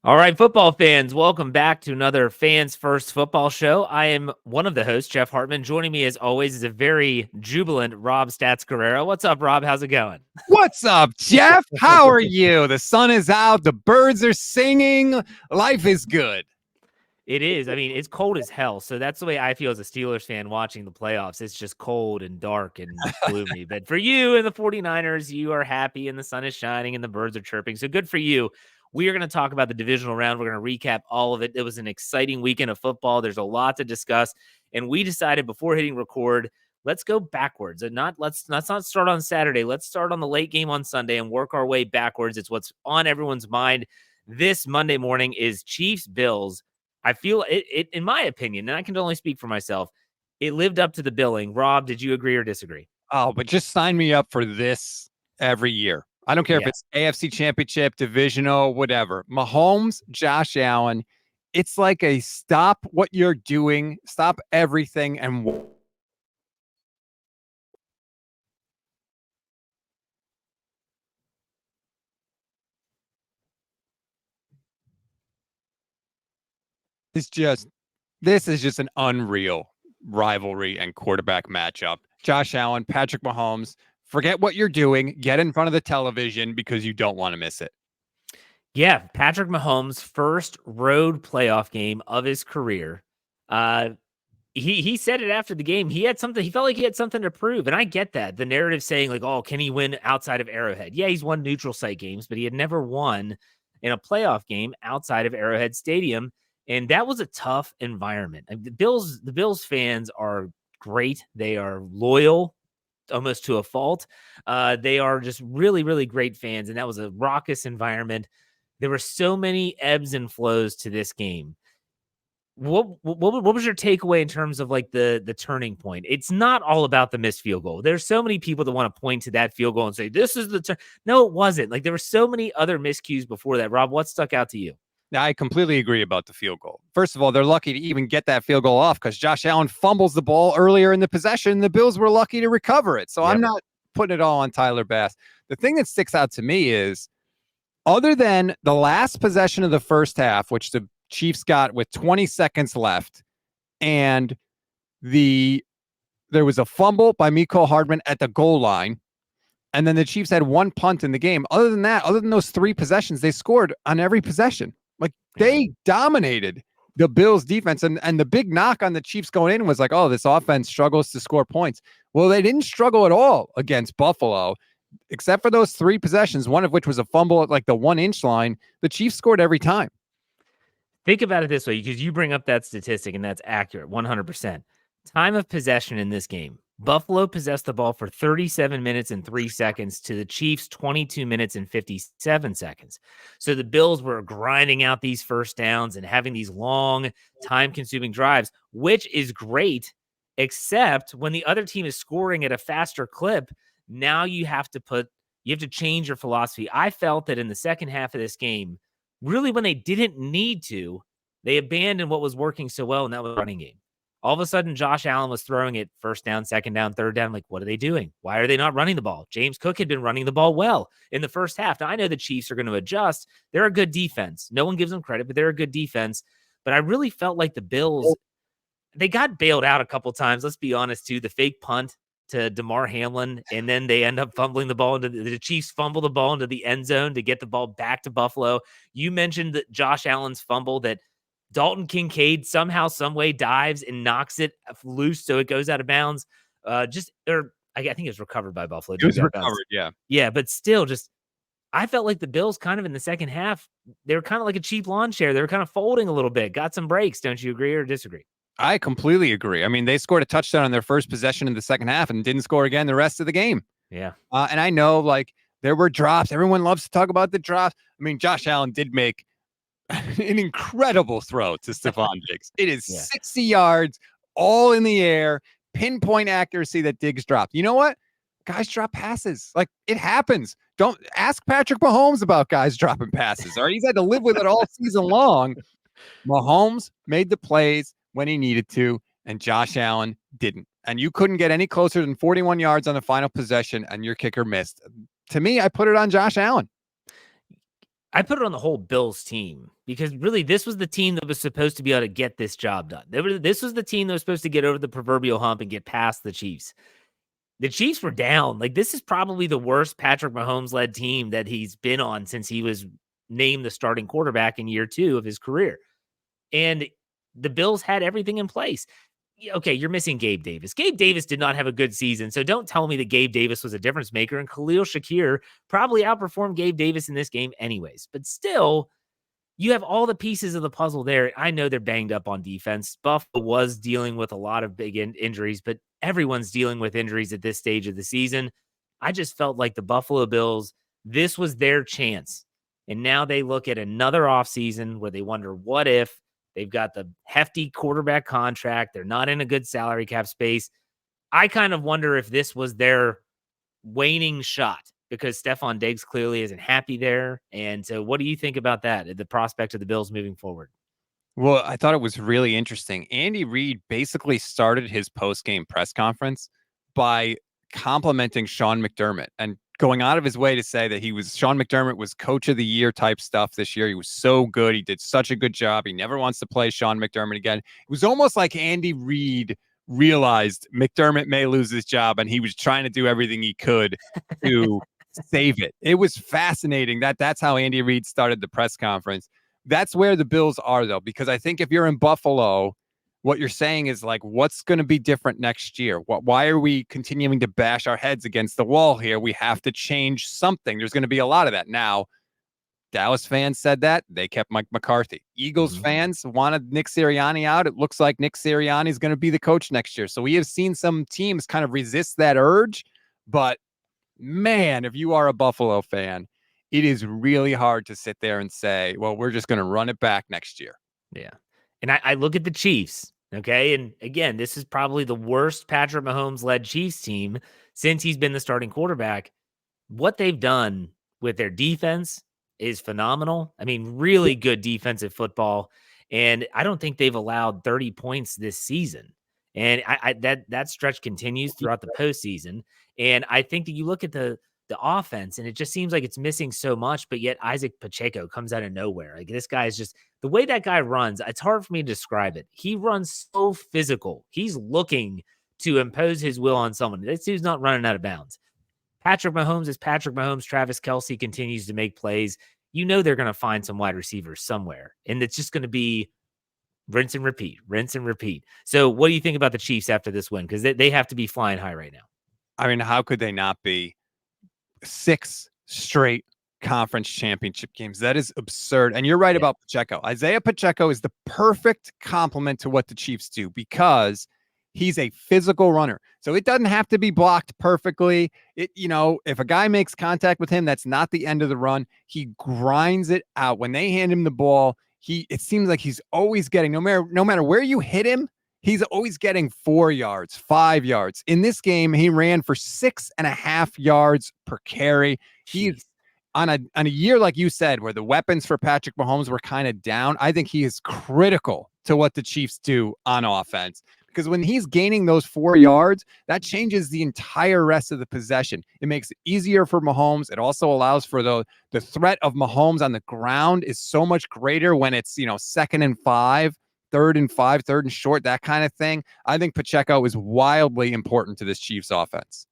All right, football fans, welcome back to another Fans First football show. I am one of the hosts, Jeff Hartman. Joining me, as always, is a very jubilant Rob Stats Guerrera. What's up, Rob? How's it going? What's up, Jeff? How are you? The sun is out. The birds are singing. Life is good. It is. I mean, it's cold as hell. So that's the way I feel as a Steelers fan watching the playoffs. It's just cold and dark and gloomy. But for you and the 49ers, you are happy and the sun is shining and the birds are chirping. So good for you. We are going to talk about the divisional round. We're going to recap all of it. It was an exciting weekend of football. There's a lot to discuss. And we decided before hitting record, let's go backwards and let's not start on Saturday. Let's start on the late game on Sunday and work our way backwards. It's what's on everyone's mind this Monday morning is Chiefs Bills. I feel it, in my opinion, and I can only speak for myself, it lived up to the billing. Rob, did you agree or disagree? Oh, but just sign me up for this every year. I don't care if it's AFC Championship, divisional, whatever. Mahomes, Josh Allen, it's like a stop what you're doing, stop everything, and this is just an unreal rivalry and quarterback matchup. Josh Allen, Patrick Mahomes, forget what you're doing. Get in front of the television because you don't want to miss it. Yeah, Patrick Mahomes' first road playoff game of his career. He said it after the game. He felt like he had something to prove. And I get that. The narrative saying like, oh, can he win outside of Arrowhead? Yeah, he's won neutral site games, but he had never won in a playoff game outside of Arrowhead Stadium. And that was a tough environment. The Bills fans are great. They are loyal almost to a fault. They are just really, really great fans. And that was a raucous environment. There were so many ebbs and flows to this game. What was your takeaway in terms of like the turning point? It's not all about the missed field goal. There's so many people that want to point to that field goal and say, this is the turn. No, it wasn't. Like there were so many other miscues before that. Rob, what stuck out to you? I completely agree about the field goal. First of all, they're lucky to even get that field goal off because Josh Allen fumbles the ball earlier in the possession. The Bills were lucky to recover it. So I'm not putting it all on Tyler Bass. The thing that sticks out to me is other than the last possession of the first half, which the Chiefs got with 20 seconds left, and there was a fumble by Mecole Hardman at the goal line, and then the Chiefs had one punt in the game. Other than that, other than those three possessions, they scored on every possession. Like they dominated the Bills defense. And the big knock on the Chiefs going in was like, oh, this offense struggles to score points. Well, they didn't struggle at all against Buffalo, except for those three possessions, one of which was a fumble at like the 1-inch line. The Chiefs scored every time. Think about it this way, because you bring up that statistic and that's accurate, 100%. Time of possession in this game. Buffalo possessed the ball for 37 minutes and 3 seconds to the Chiefs 22 minutes and 57 seconds. So the Bills were grinding out these first downs and having these long, time-consuming drives, which is great, except when the other team is scoring at a faster clip, now you have to change your philosophy. I felt that in the second half of this game, really when they didn't need to, they abandoned what was working so well, and that was the running game. All of a sudden, Josh Allen was throwing it first down, second down, third down. Like, what are they doing? Why are they not running the ball? James Cook had been running the ball well in the first half. Now, I know the Chiefs are going to adjust. They're a good defense. No one gives them credit, but they're a good defense. But I really felt like the Bills, they got bailed out a couple times. Let's be honest, too. The fake punt to Damar Hamlin, and then they end up fumbling the ball into the Chiefs fumble the ball into the end zone to get the ball back to Buffalo. You mentioned that Josh Allen's fumble that Dalton Kincaid somehow, some way dives and knocks it loose so it goes out of bounds. I think it was recovered by Buffalo. It was recovered, yeah. Yeah, but still, I felt like the Bills kind of in the second half, they were kind of like a cheap lawn chair. They were kind of folding a little bit, got some breaks. Don't you agree or disagree? I completely agree. I mean, they scored a touchdown on their first possession in the second half and didn't score again the rest of the game. Yeah. And I know, like, there were drops. Everyone loves to talk about the drops. I mean, Josh Allen did make an incredible throw to Stephon Diggs. It is 60 yards, all in the air, pinpoint accuracy that Diggs dropped. You know what? Guys drop passes. Like, it happens. Don't ask Patrick Mahomes about guys dropping passes. All right, he's had to live with it all season long. Mahomes made the plays when he needed to, and Josh Allen didn't. And you couldn't get any closer than 41 yards on the final possession, and your kicker missed. To me, I put it on Josh Allen. I put it on the whole Bills team because really this was the team that was supposed to be able to get this job done. This was the team that was supposed to get over the proverbial hump and get past the Chiefs. The Chiefs were down. Like, this is probably the worst Patrick Mahomes led team that he's been on since he was named the starting quarterback in year 2 of his career. And the Bills had everything in place. Okay, you're missing Gabe Davis. Gabe Davis did not have a good season, so don't tell me that Gabe Davis was a difference maker, and Khalil Shakir probably outperformed Gabe Davis in this game anyways. But still, you have all the pieces of the puzzle there. I know they're banged up on defense. Buffalo was dealing with a lot of big injuries, but everyone's dealing with injuries at this stage of the season. I just felt like the Buffalo Bills, this was their chance. And now they look at another offseason where they wonder, what if? They've got the hefty quarterback contract. They're not in a good salary cap space. I kind of wonder if this was their waning shot because Stephon Diggs clearly isn't happy there. And so what do you think about that, the prospect of the Bills moving forward? Well, I thought it was really interesting. Andy Reid basically started his post-game press conference by complimenting Sean McDermott and going out of his way to say that Sean McDermott was coach of the year type stuff this year. He was so good. He did such a good job. He never wants to play Sean McDermott again. It was almost like Andy Reid realized McDermott may lose his job and he was trying to do everything he could to save it. It was fascinating that's how Andy Reid started the press conference. That's where the Bills are, though, because I think if you're in Buffalo, what you're saying is like, what's going to be different next year? Why are we continuing to bash our heads against the wall here? We have to change something. There's going to be a lot of that. Now, Dallas fans said that. They kept Mike McCarthy. Eagles fans wanted Nick Sirianni out. It looks like Nick Sirianni is going to be the coach next year. So we have seen some teams kind of resist that urge. But, man, if you are a Buffalo fan, it is really hard to sit there and say, well, we're just going to run it back next year. Yeah. And I look at the Chiefs, okay? And again, this is probably the worst Patrick Mahomes-led Chiefs team since he's been the starting quarterback. What they've done with their defense is phenomenal. I mean, really good defensive football. And I don't think they've allowed 30 points this season. And that stretch continues throughout the postseason. And I think that you look at the offense, and it just seems like it's missing so much, but yet Isaac Pacheco comes out of nowhere. Like, this guy is just, the way that guy runs, it's hard for me to describe it. He runs so physical. He's looking to impose his will on someone. This dude's not running out of bounds. Patrick Mahomes is Patrick Mahomes. Travis Kelce continues to make plays. You know they're going to find some wide receivers somewhere, and it's just going to be rinse and repeat, rinse and repeat. So what do you think about the Chiefs after this win? Because they have to be flying high right now. I mean, how could they not be? 6 straight conference championship games. That is absurd. And you're right about Pacheco. Isaiah Pacheco is the perfect complement to what the Chiefs do because he's a physical runner. So it doesn't have to be blocked perfectly. If a guy makes contact with him, that's not the end of the run. He grinds it out. When they hand him the ball, it seems like he's always getting, no matter where you hit him, he's always getting 4 yards, 5 yards. In this game, he ran for 6.5 yards per carry. He's on a year, like you said, where the weapons for Patrick Mahomes were kind of down. I think he is critical to what the Chiefs do on offense. Because when he's gaining those 4 yards, that changes the entire rest of the possession. It makes it easier for Mahomes. It also allows for the threat of Mahomes on the ground is so much greater when it's, 2nd and 5. 3rd and 5, 3rd and short, that kind of thing. I think Pacheco is wildly important to this Chiefs offense.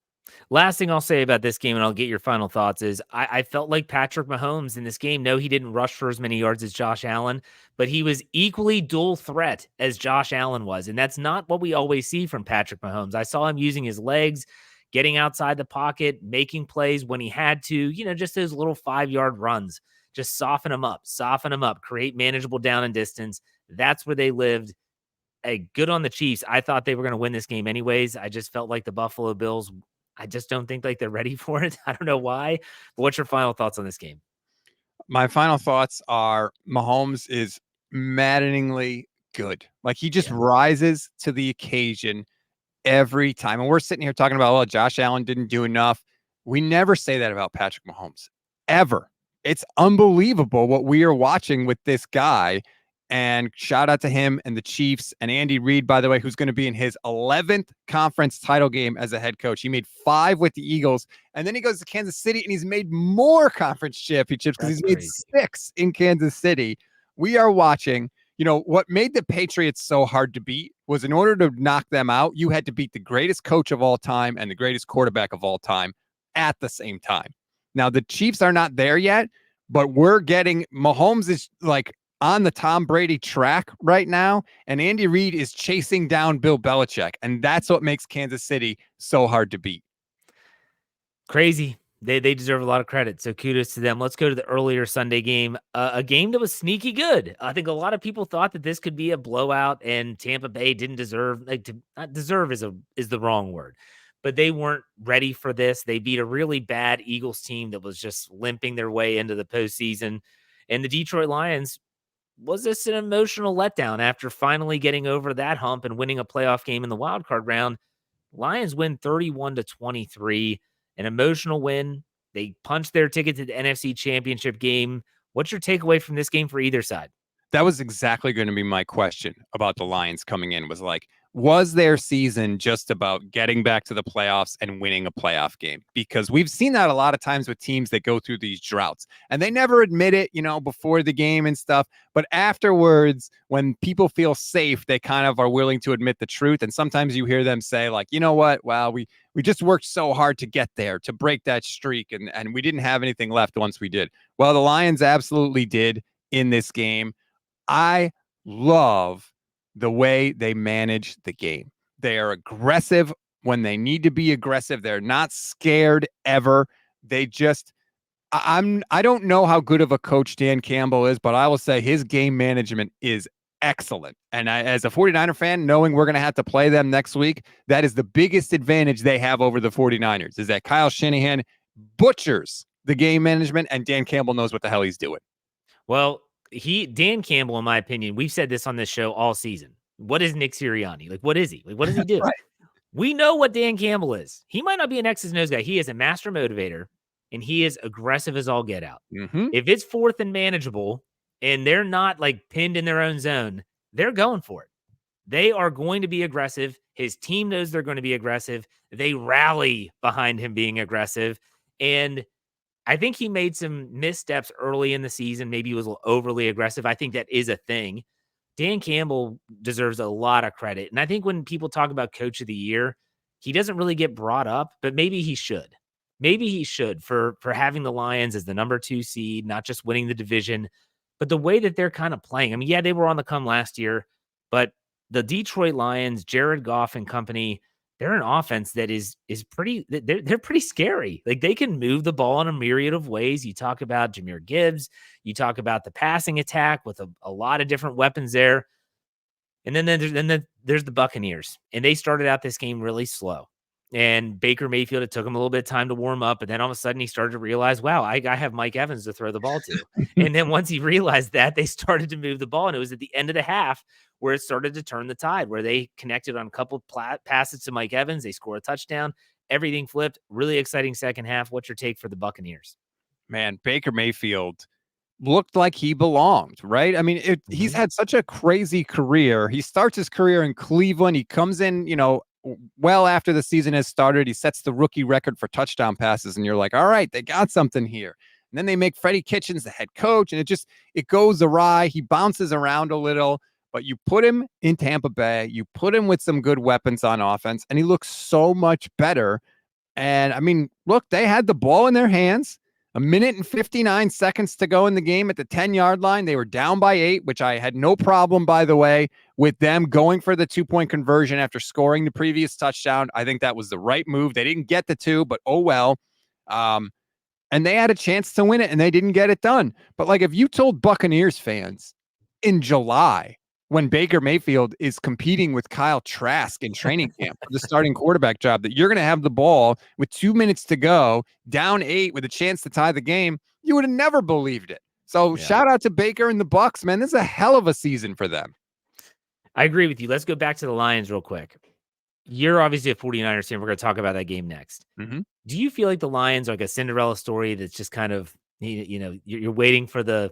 Last thing I'll say about this game, and I'll get your final thoughts, is I felt like Patrick Mahomes in this game, no, he didn't rush for as many yards as Josh Allen, but he was equally dual threat as Josh Allen was. And that's not what we always see from Patrick Mahomes. I saw him using his legs, getting outside the pocket, making plays when he had to, just those little 5-yard runs. Just soften them up, create manageable down and distance. That's where they lived. Good on the Chiefs. I thought they were going to win this game anyways. I just felt like the Buffalo Bills, I just don't think like they're ready for it. I don't know why. But what's your final thoughts on this game? My final thoughts are Mahomes is maddeningly good. Like, he just rises to the occasion every time. And we're sitting here talking about, well, Josh Allen didn't do enough. We never say that about Patrick Mahomes, ever. It's unbelievable what we are watching with this guy. And shout out to him and the Chiefs and Andy Reid, by the way, who's going to be in his 11th conference title game as a head coach. He made 5 with the Eagles, and then he goes to Kansas City and he's made more conference championships because he's made 6 in Kansas City. We are watching. What made the Patriots so hard to beat was in order to knock them out, you had to beat the greatest coach of all time and the greatest quarterback of all time at the same time. Now, the Chiefs are not there yet, but we're getting Mahomes is like on the Tom Brady track right now, and Andy Reid is chasing down Bill Belichick, and that's what makes Kansas City so hard to beat. Crazy. They deserve a lot of credit, so kudos to them. Let's go to the earlier Sunday game, a game that was sneaky good. I think a lot of people thought that this could be a blowout, and Tampa Bay didn't deserve. Not deserve is the wrong word, but they weren't ready for this. They beat a really bad Eagles team that was just limping their way into the postseason, and the Detroit Lions. Was this an emotional letdown after finally getting over that hump and winning a playoff game in the wild card round? Lions win 31-23, an emotional win. They punched their ticket to the NFC Championship game. What's your takeaway from this game for either side? That was exactly going to be my question about the Lions coming in, was their season just about getting back to the playoffs and winning a playoff game? Because we've seen that a lot of times with teams that go through these droughts and they never admit it, before the game and stuff. But afterwards, when people feel safe, they kind of are willing to admit the truth. And sometimes you hear them say like, you know what? Wow, we just worked so hard to get there, to break that streak. And we didn't have anything left once we did. Well, the Lions absolutely did in this game. I love the way they manage the game. They are aggressive when they need to be aggressive. They're not scared ever. They just, I don't know how good of a coach Dan Campbell is, but I will say his game management is excellent. And as a 49er fan, knowing we're going to have to play them next week, that is the biggest advantage they have over the 49ers, is that Kyle Shanahan butchers the game management and Dan Campbell knows what the hell he's doing. Well, Dan Campbell, in my opinion, we've said this on this show all season. What is Nick Sirianni? Like, what is he? Like, what does he do? Right. We know what Dan Campbell is. He might not be an X's and O's guy. He is a master motivator, and he is aggressive as all get out. Mm-hmm. If it's fourth and manageable, and they're not like pinned in their own zone, they're going for it. They are going to be aggressive. His team knows they're going to be aggressive. They rally behind him being aggressive, and I think he made some missteps early in the season. Maybe he was a little overly aggressive. I think that is a thing. Dan Campbell deserves a lot of credit. And I think when people talk about coach of the year, he doesn't really get brought up, but maybe he should. Maybe he should for having the Lions as the number 2 seed, not just winning the division, but the way that they're kind of playing. I mean, yeah, they were on the come last year, but the Detroit Lions, Jared Goff and company, they're an offense that is pretty, they're pretty scary. Like, they can move the ball in a myriad of ways. You talk about Jahmyr Gibbs, you talk about the passing attack with a lot of different weapons there. And then there's the Buccaneers, and they started out this game really slow. And Baker Mayfield, it took him a little bit of time to warm up, but then all of a sudden he started to realize, wow, I have Mike Evans to throw the ball to. And then once he realized that, they started to move the ball, and it was at the end of the half where it started to turn the tide, where they connected on a couple passes to Mike Evans. They score a touchdown. Everything flipped. Really exciting second half. What's your take for the Buccaneers? Man, Baker Mayfield looked like he belonged, right? I mean, he's had such a crazy career. He starts his career in Cleveland. He comes in, well after the season has started. He sets the rookie record for touchdown passes, and you're like, all right, they got something here. And then they make Freddie Kitchens the head coach, and it goes awry. He bounces around a little, but you put him in Tampa Bay, you put him with some good weapons on offense, and he looks so much better. And I mean, look, they had the ball in their hands. 1 minute and 59 seconds to go in the game at the 10-yard line. They were down by 8, which I had no problem, by the way, with them going for the 2-point conversion after scoring the previous touchdown. I think that was the right move. They didn't get the 2, but oh well. And they had a chance to win it, and they didn't get it done. But like, if you told Buccaneers fans in July, when Baker Mayfield is competing with Kyle Trask in training camp for the starting quarterback job, that you're going to have the ball with 2 minutes to go, down 8 with a chance to tie the game, you would have never believed it. So Shout out to Baker and the Bucs, man. This is a hell of a season for them. I agree with you. Let's go back to the Lions real quick. You're obviously a 49ers fan. We're going to talk about that game next. Mm-hmm. Do you feel like the Lions are like a Cinderella story that's just kind of, you're waiting for the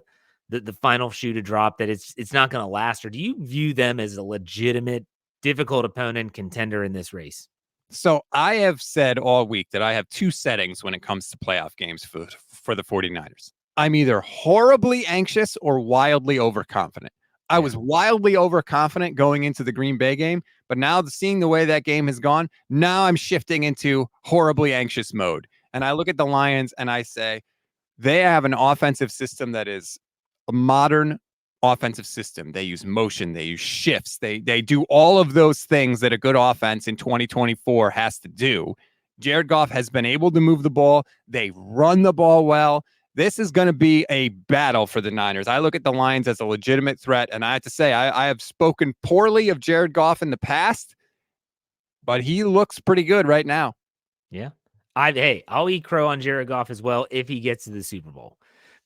the final shoe to drop, that it's not going to last? Or do you view them as a legitimate, difficult opponent, contender in this race? So I have said all week that I have two settings when it comes to playoff games for the 49ers. I'm either horribly anxious or wildly overconfident. I was wildly overconfident going into the Green Bay game, but now seeing the way that game has gone, now I'm shifting into horribly anxious mode. And I look at the Lions and I say, they have an offensive system that is a modern offensive system. They use motion, they use shifts, they do all of those things that a good offense in 2024 has to do. Jared Goff has been able to move the ball. They run the ball well. This is going to be a battle for the Niners. I look at the Lions as a legitimate threat, and I have to say, I have spoken poorly of Jared Goff in the past, but he looks pretty good right now. Yeah. I'll eat crow on Jared Goff as well if he gets to the Super Bowl.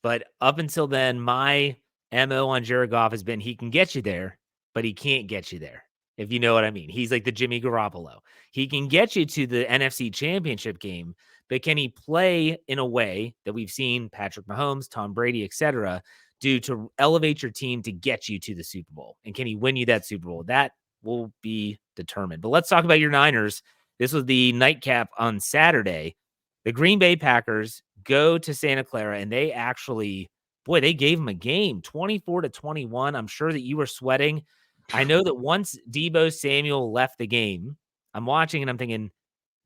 But up until then, my MO on Jared Goff has been he can get you there, but he can't get you there, if you know what I mean. He's like the Jimmy Garoppolo. He can get you to the NFC Championship game, but can he play in a way that we've seen Patrick Mahomes, Tom Brady, etc., do to elevate your team to get you to the Super Bowl? And can he win you that Super Bowl? That will be determined. But let's talk about your Niners. This was the nightcap on Saturday. The Green Bay Packers go to Santa Clara, and they actually, they gave them a game, 24-21. I'm sure that you were sweating. I know that once Deebo Samuel left the game, I'm watching and I'm thinking,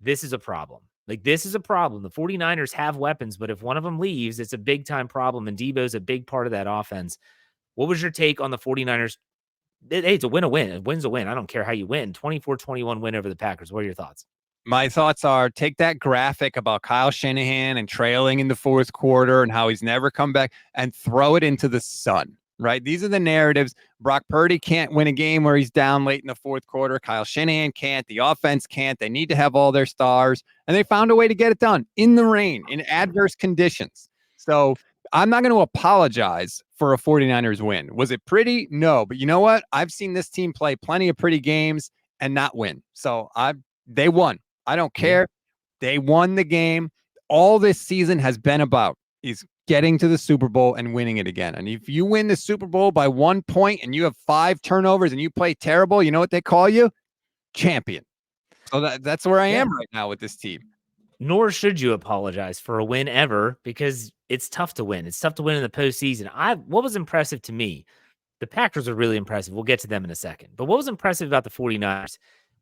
this is a problem. Like, this is a problem. The 49ers have weapons, but if one of them leaves, it's a big-time problem, and Deebo's a big part of that offense. What was your take on the 49ers? Hey, it's a win. A win's a win. I don't care how you win. 24-21 win over the Packers. What are your thoughts? My thoughts are, take that graphic about Kyle Shanahan and trailing in the fourth quarter and how he's never come back and throw it into the sun, right? These are the narratives. Brock Purdy can't win a game where he's down late in the fourth quarter. Kyle Shanahan can't. The offense can't. They need to have all their stars. And they found a way to get it done in the rain, in adverse conditions. So I'm not going to apologize for a 49ers win. Was it pretty? No. But you know what? I've seen this team play plenty of pretty games and not win. So they won. I don't care. They won the game. All this season has been about is getting to the Super Bowl and winning it again. And if you win the Super Bowl by 1 point and you have 5 turnovers and you play terrible, you know what they call you? Champion. So that's where I am right now with this team. Nor should you apologize for a win ever, because it's tough to win. It's tough to win in the postseason. What was impressive to me, the Packers are really impressive. We'll get to them in a second. But what was impressive about the 49ers,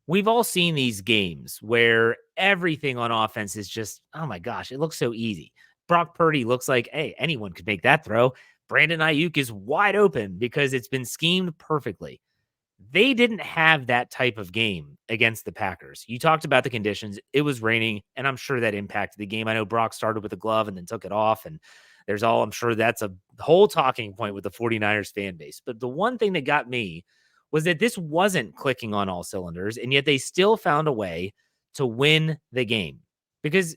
we've all seen these games where everything on offense is just, oh my gosh, it looks so easy. Brock Purdy looks like, hey, anyone could make that throw. Brandon Ayuk is wide open because it's been schemed perfectly. They didn't have that type of game against the Packers. You talked about the conditions. It was raining, and I'm sure that impacted the game. I know Brock started with a glove and then took it off, and I'm sure that's a whole talking point with the 49ers fan base. But the one thing that got me was that this wasn't clicking on all cylinders, and yet they still found a way to win the game, because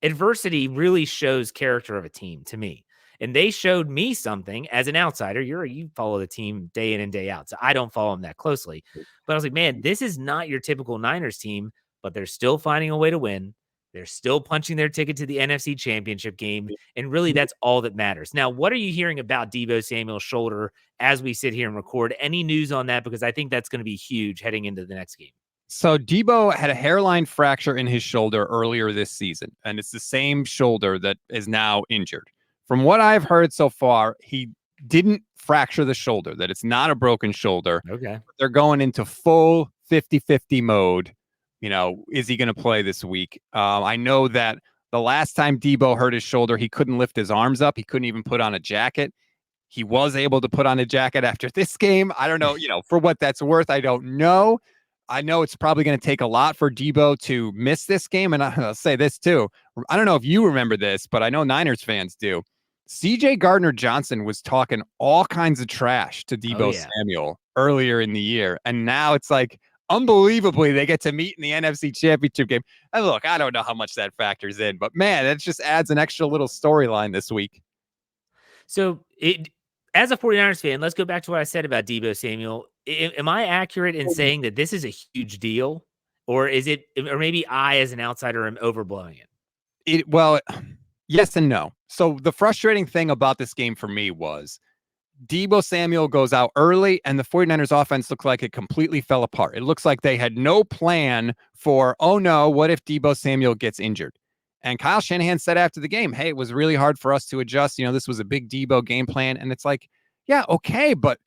adversity really shows character of a team to me. And they showed me something as an outsider. You follow the team day in and day out, so I don't follow them that closely. But I was like, man, this is not your typical Niners team, but they're still finding a way to win. They're still punching their ticket to the NFC Championship game, and really that's all that matters. Now, what are you hearing about Deebo Samuel's shoulder as we sit here and record? Any news on that? Because I think that's going to be huge heading into the next game. So Deebo had a hairline fracture in his shoulder earlier this season, and it's the same shoulder that is now injured. From what I've heard so far, he didn't fracture the shoulder, that it's not a broken shoulder. Okay. They're going into full 50-50 mode. You know, is he going to play this week? I know that the last time Deebo hurt his shoulder, he couldn't lift his arms up. He couldn't even put on a jacket. He was able to put on a jacket after this game. I don't know, for what that's worth. I don't know. I know it's probably going to take a lot for Deebo to miss this game. And I'll say this too. I don't know if you remember this, but I know Niners fans do. CJ Gardner-Johnson was talking all kinds of trash to Deebo Samuel earlier in the year. And now it's like, unbelievably, they get to meet in the NFC Championship game. And look, I don't know how much that factors in, but man, it just adds an extra little storyline this week. So as a 49ers fan, let's go back to what I said about Deebo Samuel. Am I accurate in saying that this is a huge deal, or maybe I, as an outsider, am overblowing it? Well, yes and no. So the frustrating thing about this game for me was Deebo Samuel goes out early, and the 49ers offense looks like it completely fell apart. It looks like they had no plan for, oh no, what if Deebo Samuel gets injured? And Kyle Shanahan said after the game, hey, it was really hard for us to adjust. This was a big Deebo game plan. And it's like, yeah, okay, but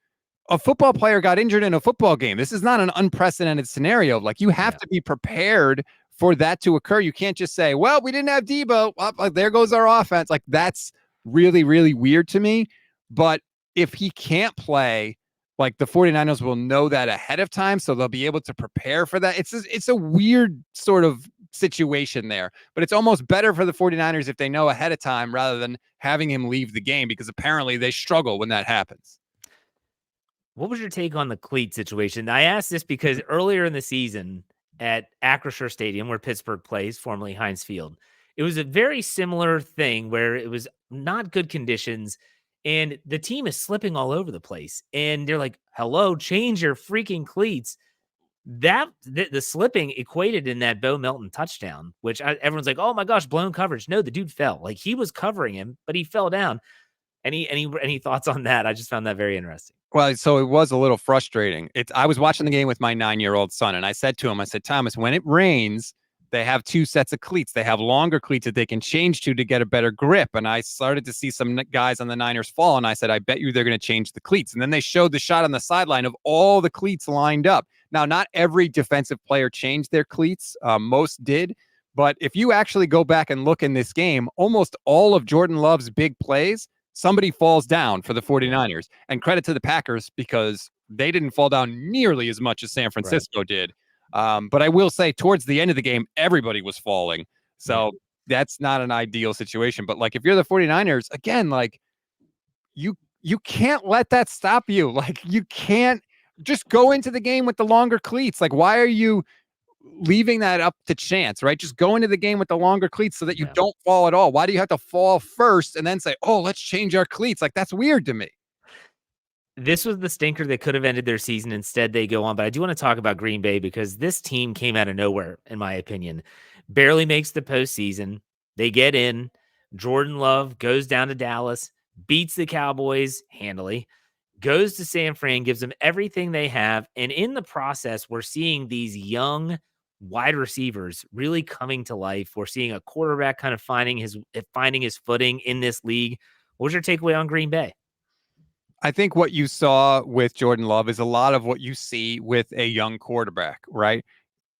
a football player got injured in a football game. This is not an unprecedented scenario. Like, you have to be prepared for that to occur. You can't just say, well, we didn't have Deebo. Well, there goes our offense. Like, that's really, really weird to me. But if he can't play, like, the 49ers will know that ahead of time, so they'll be able to prepare for that. It's a weird sort of situation there, but it's almost better for the 49ers if they know ahead of time rather than having him leave the game, because apparently they struggle when that happens. What was your take on the cleat situation? I asked this because earlier in the season at Acrisure Stadium, where Pittsburgh plays, formerly Heinz Field, it was a very similar thing where it was not good conditions and the team is slipping all over the place. And they're like, hello, change your freaking cleats. The slipping equated in that Bo Melton touchdown, which everyone's like, oh my gosh, blown coverage. No, the dude fell. Like, he was covering him, but he fell down. Any thoughts on that? I just found that very interesting. Well, so it was a little frustrating. I was watching the game with my 9-year-old son, and I said to him, I said, Thomas, when it rains, they have 2 sets of cleats. They have longer cleats that they can change to get a better grip. And I started to see some guys on the Niners fall, and I said, I bet you they're going to change the cleats. And then they showed the shot on the sideline of all the cleats lined up. Now, not every defensive player changed their cleats. Most did. But if you actually go back and look in this game, almost all of Jordan Love's big plays, somebody falls down for the 49ers, and credit to the Packers because they didn't fall down nearly as much as San Francisco did. But I will say towards the end of the game, everybody was falling. So that's not an ideal situation. But like, if you're the 49ers, again, like, you can't let that stop you. Like, you can't just go into the game with the longer cleats. Like, why are you leaving that up to chance, right? Just go into the game with the longer cleats so that you don't fall at all. Why do you have to fall first and then say, oh, let's change our cleats? Like, that's weird to me. This was the stinker that could have ended their season. Instead, they go on. But I do want to talk about Green Bay because this team came out of nowhere, in my opinion. Barely makes the postseason. They get in. Jordan Love goes down to Dallas, beats the Cowboys handily, goes to San Fran, gives them everything they have. And in the process, we're seeing these young wide receivers really coming to life. We're seeing a quarterback kind of finding his footing in this league. What was your takeaway on Green Bay? I think what you saw with Jordan Love is a lot of what you see with a young quarterback, right?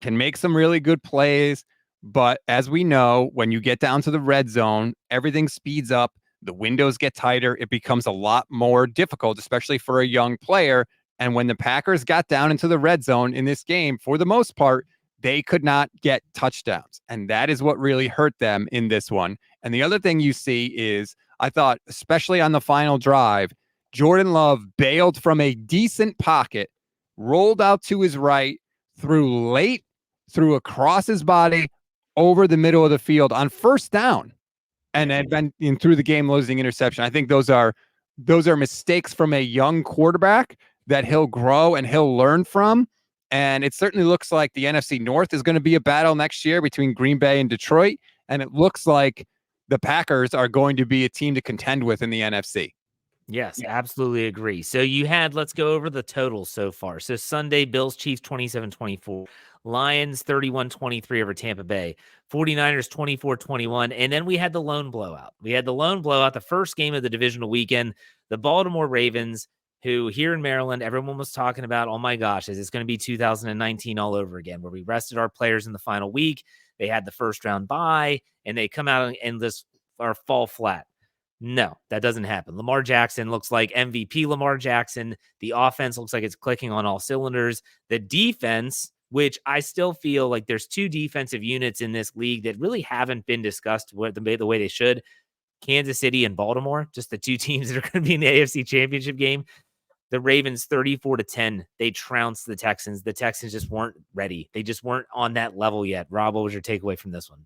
Can make some really good plays, but as we know, when you get down to the red zone, everything speeds up, the windows get tighter, it becomes a lot more difficult, especially for a young player. And when the Packers got down into the red zone in this game, for the most part, they could not get touchdowns. And that is what really hurt them in this one. And the other thing you see is, I thought, especially on the final drive, Jordan Love bailed from a decent pocket, rolled out to his right, threw across his body over the middle of the field on first down, and then through the game-losing interception. I think those are mistakes from a young quarterback that he'll grow and he'll learn from. And it certainly looks like the NFC North is going to be a battle next year between Green Bay and Detroit. And it looks like the Packers are going to be a team to contend with in the NFC. Yes, absolutely agree. So let's go over the totals so far. So Sunday, Bills, Chiefs 27-24, Lions 31-23 over Tampa Bay, 49ers 24-21, and then we had the lone blowout. The first game of the divisional weekend, the Baltimore Ravens, who here in Maryland, everyone was talking about, oh my gosh, is this going to be 2019 all over again, where we rested our players in the final week, they had the first round bye, and they come out and just fall flat. No, that doesn't happen. Lamar Jackson looks like MVP Lamar Jackson. The offense looks like it's clicking on all cylinders. The defense, which I still feel like there's 2 defensive units in this league that really haven't been discussed the way they should. Kansas City and Baltimore, just the 2 teams that are going to be in the AFC Championship game. The Ravens 34-10. They trounced the Texans. The Texans just weren't ready. They just weren't on that level yet. Rob, what was your takeaway from this one?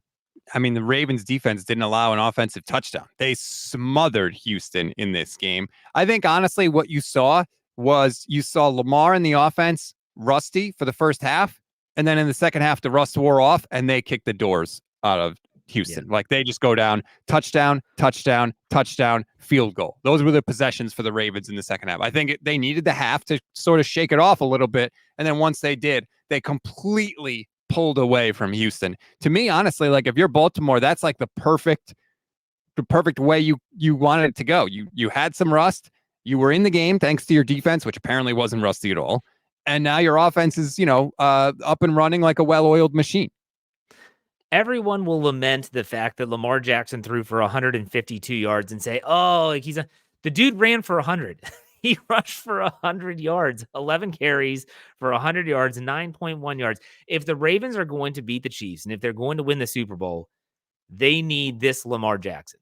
I mean, the Ravens defense didn't allow an offensive touchdown. They smothered Houston in this game. I think, honestly, what you saw was Lamar in the offense rusty for the first half. And then in the second half, the rust wore off and they kicked the doors out of Houston. Like they just go down, touchdown, touchdown, touchdown, field goal. Those were the possessions for the Ravens in the second half. I think they needed the half to sort of shake it off a little bit. And then once they did, they completely pulled away from Houston. To me, honestly, like if you're Baltimore, that's like the perfect way you wanted it to go. You had some rust. You were in the game thanks to your defense, which apparently wasn't rusty at all. And now your offense is, up and running like a well-oiled machine. Everyone will lament the fact that Lamar Jackson threw for 152 yards and say, "Oh, the dude ran for 100." He rushed for 100 yards, 11 carries for 100 yards, 9.1 yards. If the Ravens are going to beat the Chiefs and if they're going to win the Super Bowl, they need this Lamar Jackson.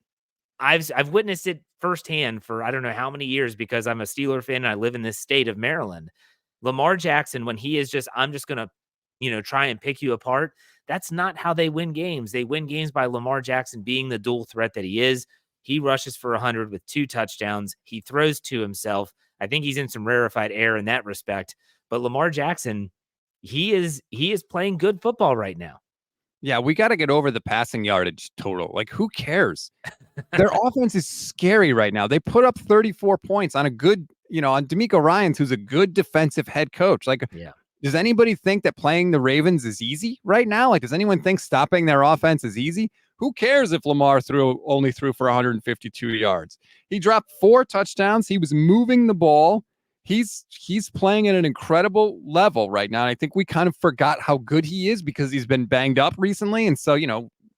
I've witnessed it firsthand for I don't know how many years because I'm a Steeler fan and I live in this state of Maryland. Lamar Jackson, when he is just, I'm just going to, try and pick you apart. That's not how they win games. They win games by Lamar Jackson being the dual threat that he is. He rushes for 100 with 2 touchdowns. He throws to himself. I think he's in some rarefied air in that respect. But Lamar Jackson, he is playing good football right now. Yeah, we got to get over the passing yardage total. Like, who cares? Their offense is scary right now. They put up 34 points on a good, on D'Amico Ryans, who's a good defensive head coach. Like, does anybody think that playing the Ravens is easy right now? Like, does anyone think stopping their offense is easy? Who cares if Lamar only threw for 152 yards? He dropped 4 touchdowns. He was moving the ball. He's playing at an incredible level right now. And I think we kind of forgot how good he is because he's been banged up recently. And so,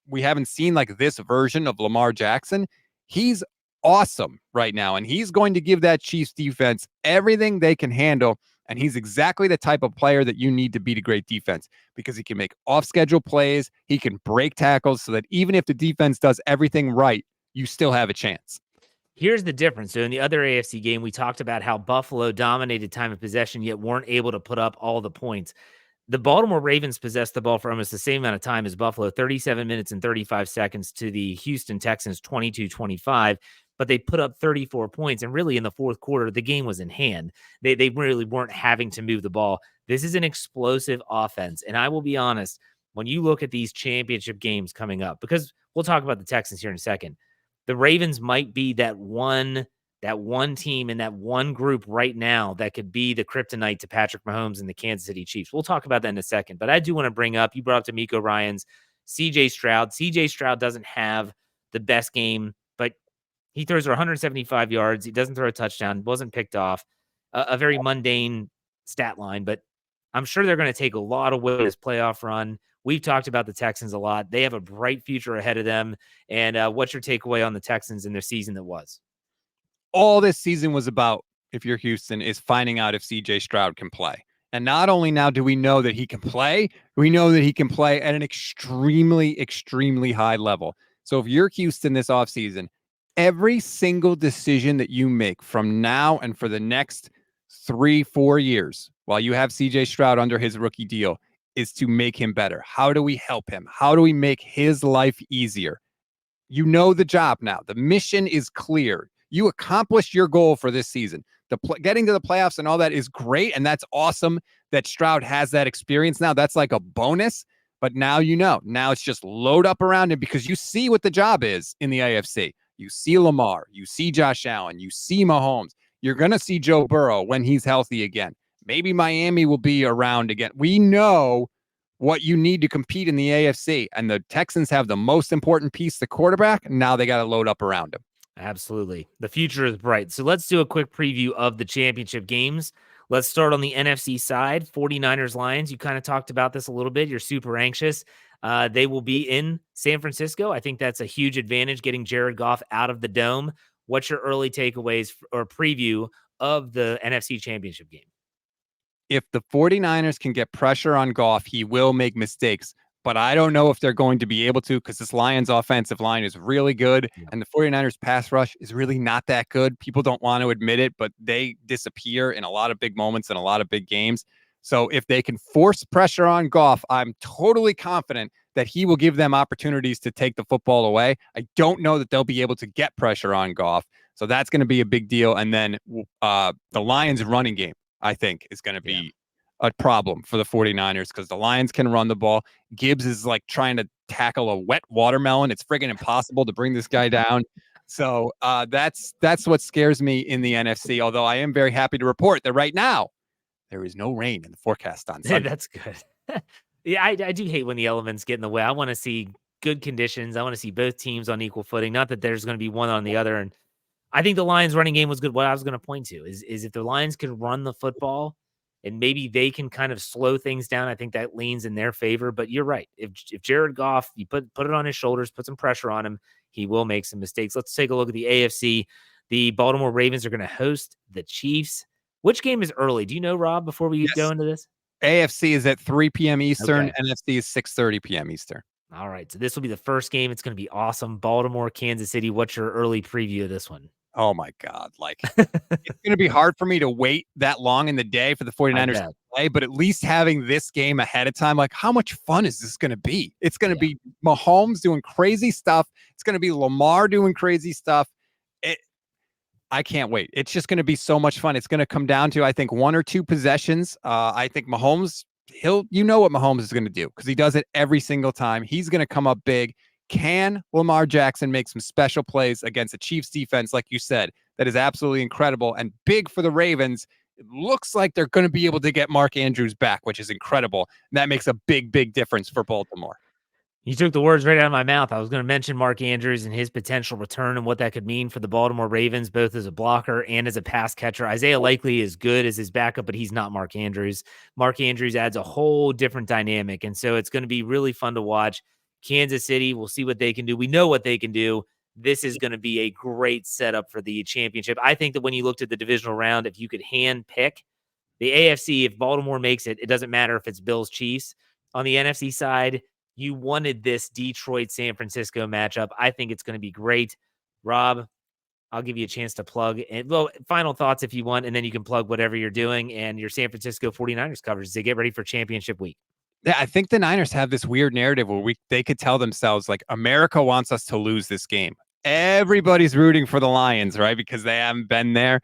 we haven't seen like this version of Lamar Jackson. He's awesome right now. And he's going to give that Chiefs defense everything they can handle. And he's exactly the type of player that you need to beat a great defense because he can make off-schedule plays. He can break tackles so that even if the defense does everything right, you still have a chance. Here's the difference. So in the other AFC game, we talked about how Buffalo dominated time of possession, yet weren't able to put up all the points. The Baltimore Ravens possessed the ball for almost the same amount of time as Buffalo, 37 minutes and 35 seconds to the Houston Texans, 22-25, but they put up 34 points. And really in the fourth quarter, the game was in hand. They really weren't having to move the ball. This is an explosive offense. And I will be honest, when you look at these championship games coming up, because we'll talk about the Texans here in a second, the Ravens might be that one team in that one group right now that could be the kryptonite to Patrick Mahomes and the Kansas City Chiefs. We'll talk about that in a second. But I do want to bring up, you brought up D'Amico Ryans, CJ Stroud. CJ Stroud doesn't have the best game, but he throws for 175 yards. He doesn't throw a touchdown, wasn't picked off. A very mundane stat line, but I'm sure they're going to take a lot away from this playoff run. We've talked about the Texans a lot. They have a bright future ahead of them. And what's your takeaway on the Texans and their season that was? All this season was about, if you're Houston, is finding out if CJ Stroud can play. And not only now do we know that he can play, we know that he can play at an extremely, extremely high level. So if you're Houston this offseason, every single decision that you make from now and for the next 3-4 years, while you have CJ Stroud under his rookie deal, is to make him better. How do we help him? How do we make his life easier? You know the job now. The mission is clear. You accomplished your goal for this season. Getting to the playoffs and all that is great, and that's awesome that Stroud has that experience now. That's like a bonus, but now you know. Now it's just load up around him because you see what the job is in the AFC. You see Lamar. You see Josh Allen. You see Mahomes. You're going to see Joe Burrow when he's healthy again. Maybe Miami will be around again. We know what you need to compete in the AFC, and the Texans have the most important piece, the quarterback. Now they got to load up around him. Absolutely. The future is bright. So let's do a quick preview of the championship games. Let's start on the NFC side. 49ers Lions. You kind of talked about this a little bit. You're super anxious. They will be in San Francisco. I think that's a huge advantage getting Jared Goff out of the dome. What's your early takeaways or preview of the NFC Championship game? If the 49ers can get pressure on Goff, he will make mistakes. But I don't know if they're going to be able to because this Lions offensive line is really good. Yeah. And the 49ers pass rush is really not that good. People don't want to admit it, but they disappear in a lot of big moments and a lot of big games. So if they can force pressure on Goff, I'm totally confident that he will give them opportunities to take the football away. I don't know that they'll be able to get pressure on Goff. So that's going to be a big deal. And then the Lions running game, I think, is going to be a problem for the 49ers because the Lions can run the ball. Gibbs is like trying to tackle a wet watermelon. It's friggin' impossible to bring this guy down. So that's what scares me in the NFC. Although I am very happy to report that right now there is no rain in the forecast on Sunday. That's good. Yeah, I do hate when the elements get in the way. I want to see good conditions. I want to see both teams on equal footing. Not that there's going to be one on the other. And I think the Lions running game was good. What I was going to point to is if the Lions can run the football and maybe they can kind of slow things down, I think that leans in their favor. But you're right. If Jared Goff, you put it on his shoulders, put some pressure on him, he will make some mistakes. Let's take a look at the AFC. The Baltimore Ravens are going to host the Chiefs. Which game is early? Do you know, Rob, before we go into this? AFC is at 3 p.m. Eastern. Okay. NFC is 6:30 p.m. Eastern. All right. So this will be the first game. It's going to be awesome. Baltimore, Kansas City. What's your early preview of this one? Oh, my God. Like, it's going to be hard for me to wait that long in the day for the 49ers to play, but at least having this game ahead of time, like, how much fun is this going to be? It's going to be Mahomes doing crazy stuff. It's going to be Lamar doing crazy stuff. I can't wait. It's just going to be so much fun. It's going to come down to, I think, 1 or 2 possessions. I think Mahomes, you know what Mahomes is going to do because he does it every single time. He's going to come up big. Can Lamar Jackson make some special plays against a Chiefs defense, like you said, that is absolutely incredible and big for the Ravens? It looks like they're going to be able to get Mark Andrews back, which is incredible. And that makes a big, big difference for Baltimore. You took the words right out of my mouth. I was going to mention Mark Andrews and his potential return and what that could mean for the Baltimore Ravens, both as a blocker and as a pass catcher. Isaiah Likely is good as his backup, but he's not Mark Andrews. Mark Andrews adds a whole different dynamic, and so it's going to be really fun to watch. Kansas City, we'll see what they can do. We know what they can do. This is going to be a great setup for the championship. I think that when you looked at the divisional round, if you could hand pick the AFC, if Baltimore makes it, it doesn't matter if it's Bills Chiefs. On the NFC side, you wanted this Detroit-San Francisco matchup. I think it's going to be great. Rob, I'll give you a chance to plug. And, well, final thoughts if you want, and then you can plug whatever you're doing and your San Francisco 49ers coverage as they get ready for championship week. Yeah, I think the Niners have this weird narrative where they could tell themselves, like, America wants us to lose this game. Everybody's rooting for the Lions, right? Because they haven't been there.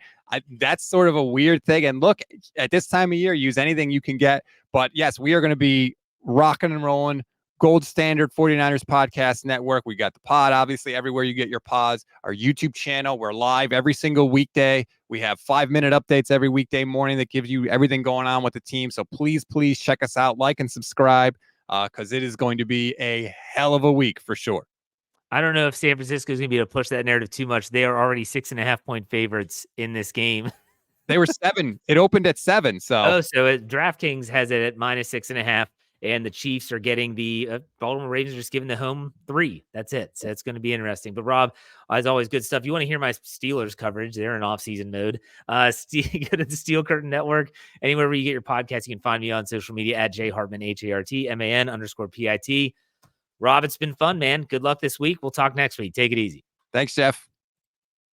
That's sort of a weird thing. And look, at this time of year, use anything you can get. But yes, we are going to be rocking and rolling. Gold Standard 49ers Podcast Network. We got the pod, obviously, everywhere you get your pods. Our YouTube channel, we're live every single weekday. We have 5-minute updates every weekday morning that gives you everything going on with the team. So please check us out, like and subscribe, because it is going to be a hell of a week for sure. I don't know if San Francisco is going to be able to push that narrative too much. They are already 6.5-point favorites in this game. They were 7. It opened at 7. So DraftKings has it at -6.5. And the Chiefs are getting the Baltimore Ravens are just giving the home 3. That's it. So it's going to be interesting. But Rob, as always, good stuff. You want to hear my Steelers coverage? They're in off-season mode. Go to the Steel Curtain Network. Anywhere where you get your podcast, you can find me on social media at J Hartman, HARTMAN_PIT. Rob, it's been fun, man. Good luck this week. We'll talk next week. Take it easy. Thanks, Jeff.